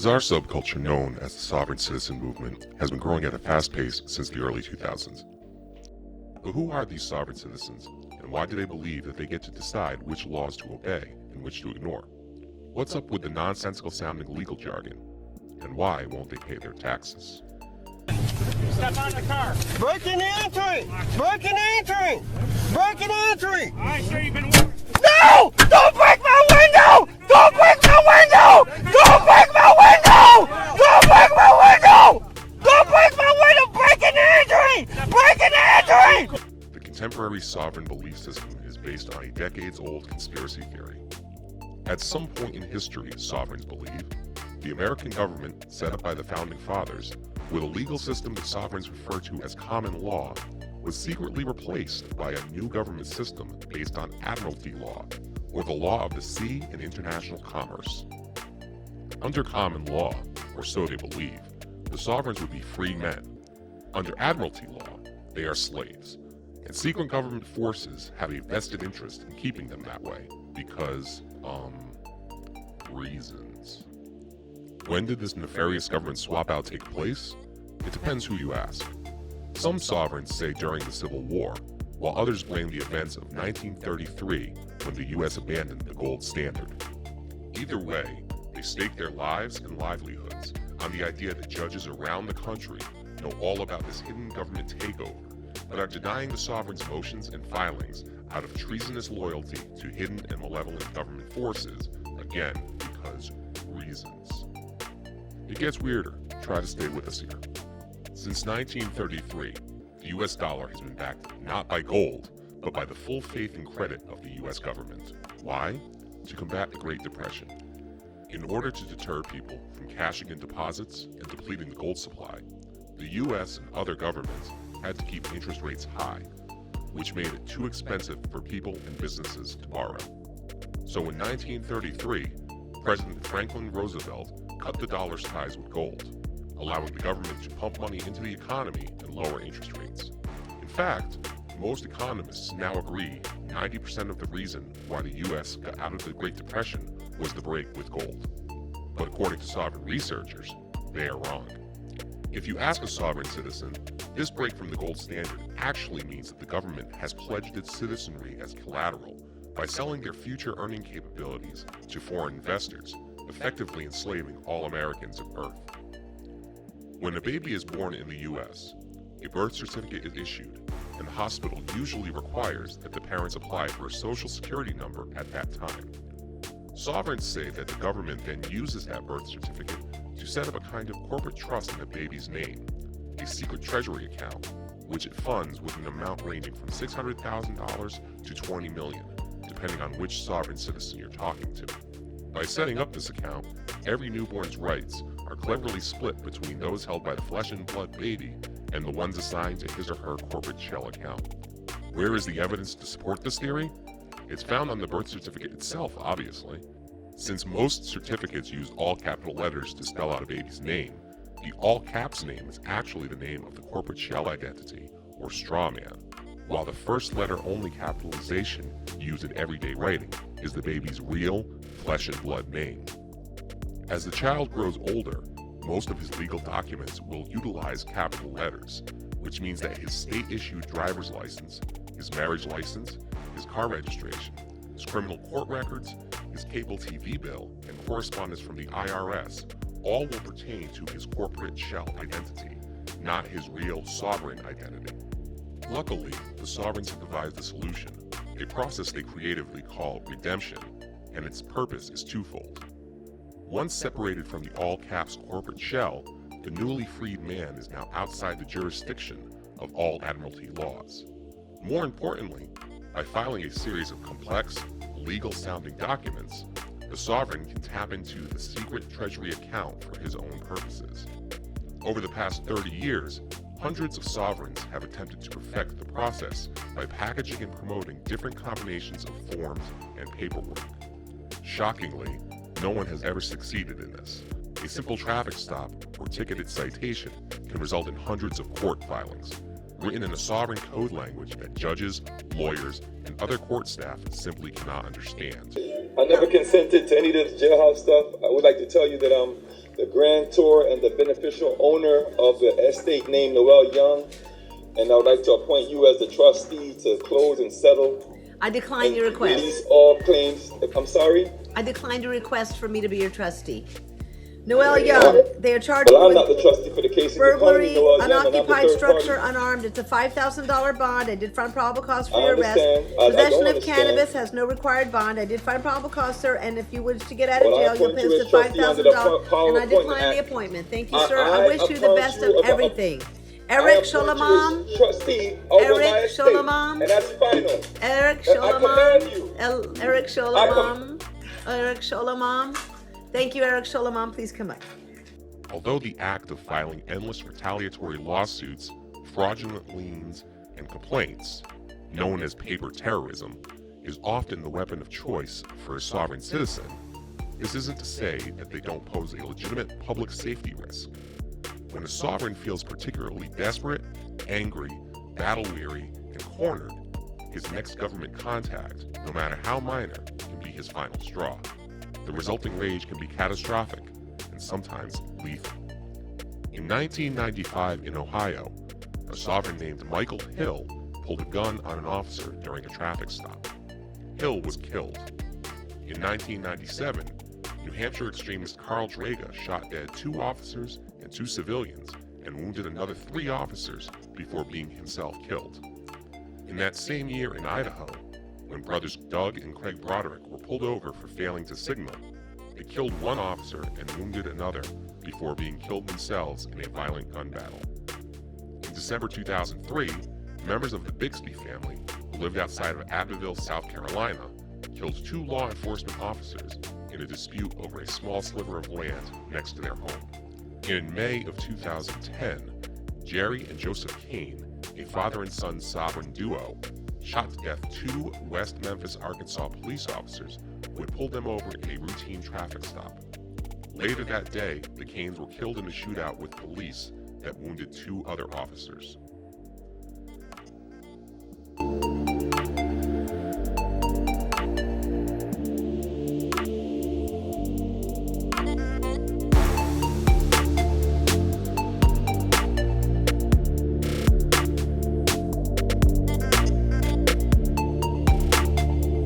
bizarre subculture known as the sovereign citizen movement has been growing at a fast pace since the early 2000s. But who are these sovereign citizens, and why do they believe that they get to decide which laws to obey and which to ignore? What's up with the nonsensical sounding legal jargon, and why won't they pay their taxes? Step on the car. Breaking and entering! Breaking and entering! Breaking and entering! All right, sir, you've been... No! Don't break my window! Don't break my window! Don't break my window! Don't break my window! Don't break my window! Breaking and entering! Breaking and entering! The contemporary sovereign belief system is based on a decades-old conspiracy theory. At some point in history, sovereigns believe, the American government, set up by the Founding Fathers, with a legal system that sovereigns refer to as common law, was secretly replaced by a new government system based on admiralty law, or the law of the sea and international commerce. Under common law, or so they believe, the sovereigns would be free men. Under admiralty law, they are slaves, and secret government forces have a vested interest in keeping them that way because, reasons. When did this nefarious government swap out take place? It depends who you ask. Some sovereigns say during the Civil War, while others blame the events of 1933 when the US abandoned the gold standard. Either way, they stake their lives and livelihoods on the idea that judges around the country know all about this hidden government takeover, but are denying the sovereign's motions and filings out of treasonous loyalty to hidden and malevolent government forces, again, because reasons. It gets weirder. Try to stay with us here. Since 1933, the US dollar has been backed not by gold, but by the full faith and credit of the US government. Why? To combat the Great Depression. In order to deter people from cashing in deposits and depleting the gold supply, the US and other governments had to keep interest rates high, which made it too expensive for people and businesses to borrow. So in 1933, President Franklin Roosevelt cut the dollar's ties with gold, allowing the government to pump money into the economy and lower interest rates. In fact, most economists now agree 90% of the reason why the US got out of the Great Depression was the break with gold. But according to sovereign researchers, they are wrong. If you ask a sovereign citizen, this break from the gold standard actually means that the government has pledged its citizenry as collateral by selling their future earning capabilities to foreign investors, effectively enslaving all Americans of Earth. When a baby is born in the US, a birth certificate is issued, and the hospital usually requires that the parents apply for a social security number at that time. Sovereigns say that the government then uses that birth certificate to set up a kind of corporate trust in the baby's name, a secret treasury account, which it funds with an amount ranging from $600,000 to $20 million, depending on which sovereign citizen you're talking to. By setting up this account, every newborn's rights are cleverly split between those held by the flesh and blood baby and the ones assigned to his or her corporate shell account. Where is the evidence to support this theory? It's found on the birth certificate itself, obviously. Since most certificates use all capital letters to spell out a baby's name, the all caps name is actually the name of the corporate shell identity, or straw man, while the first letter only capitalization used in everyday writing is the baby's real flesh and blood name. As the child grows older, most of his legal documents will utilize capital letters, which means that his state-issued driver's license, his marriage license, his car registration, his criminal court records, his cable TV bill, and correspondence from the IRS all will pertain to his corporate shell identity, not his real sovereign identity. Luckily, the sovereigns have devised a solution, a process they creatively call redemption, and its purpose is twofold. Once separated from the all-caps corporate shell, the newly freed man is now outside the jurisdiction of all admiralty laws. More importantly, by filing a series of complex, legal-sounding documents, the sovereign can tap into the secret treasury account for his own purposes. Over the past 30 years, hundreds of sovereigns have attempted to perfect the process by packaging and promoting different combinations of forms and paperwork. Shockingly, no one has ever succeeded in this. A simple traffic stop or ticketed citation can result in hundreds of court filings, written in a sovereign code language that judges, lawyers, and other court staff simply cannot understand. I never consented to any of this jailhouse stuff. I would like to tell you that the grantor and the beneficial owner of the estate named Noel Young, and I would like to appoint you as the trustee to close and settle. I decline your request. Release all claims. I'm sorry? I decline your request for me to be your trustee. Noel Young, they are charging Well, I'm you not the trustee for the case. burglary, Noel Young, and I'm the unoccupied third structure, party. unarmed. It's a $5,000 bond. I did find probable cause for I your arrest. understand. I Possession don't of understand. cannabis has no required bond. I did find probable cause, sir, and if you wish to get out of Well, I jail, you'll appoint pay you us as the trustee under the $5,000, Power and I Appointment decline the Act. appointment. Thank you, sir. I wish you the appoint best you of everything. Eric I appoint you Sholomon. as trustee over Eric my estate, Sholomon. and that's final. Eric I command you. Sholomon. Eric Sholomon. Eric Sholomon. Thank you, Eric Sholomon. Please come back. Although the act of filing endless retaliatory lawsuits, fraudulent liens, and complaints, known as paper terrorism, is often the weapon of choice for a sovereign citizen, this isn't to say that they don't pose a legitimate public safety risk. When a sovereign feels particularly desperate, angry, battle-weary, and cornered, his next government contact, no matter how minor, can be his final straw. The resulting rage can be catastrophic and sometimes lethal. In 1995 in Ohio, a sovereign named Michael Hill pulled a gun on an officer during a traffic stop. Hill was killed. In 1997, New Hampshire extremist Carl Draga shot dead 2 officers and 2 civilians and wounded another 3 officers before being himself killed. In that same year in Idaho, when brothers Doug and Craig Broderick were pulled over for failing to signal, they killed 1 officer and wounded another before being killed themselves in a violent gun battle. In December 2003, members of the Bixby family, who lived outside of Abbeville, South Carolina, killed 2 law enforcement officers in a dispute over a small sliver of land next to their home. In May of 2010, Jerry and Joseph Kane, a father and son sovereign duo, shot to death 2 West Memphis, Arkansas police officers who had pulled them over in a routine traffic stop. Later that day, the Kanes were killed in a shootout with police that wounded 2 other officers.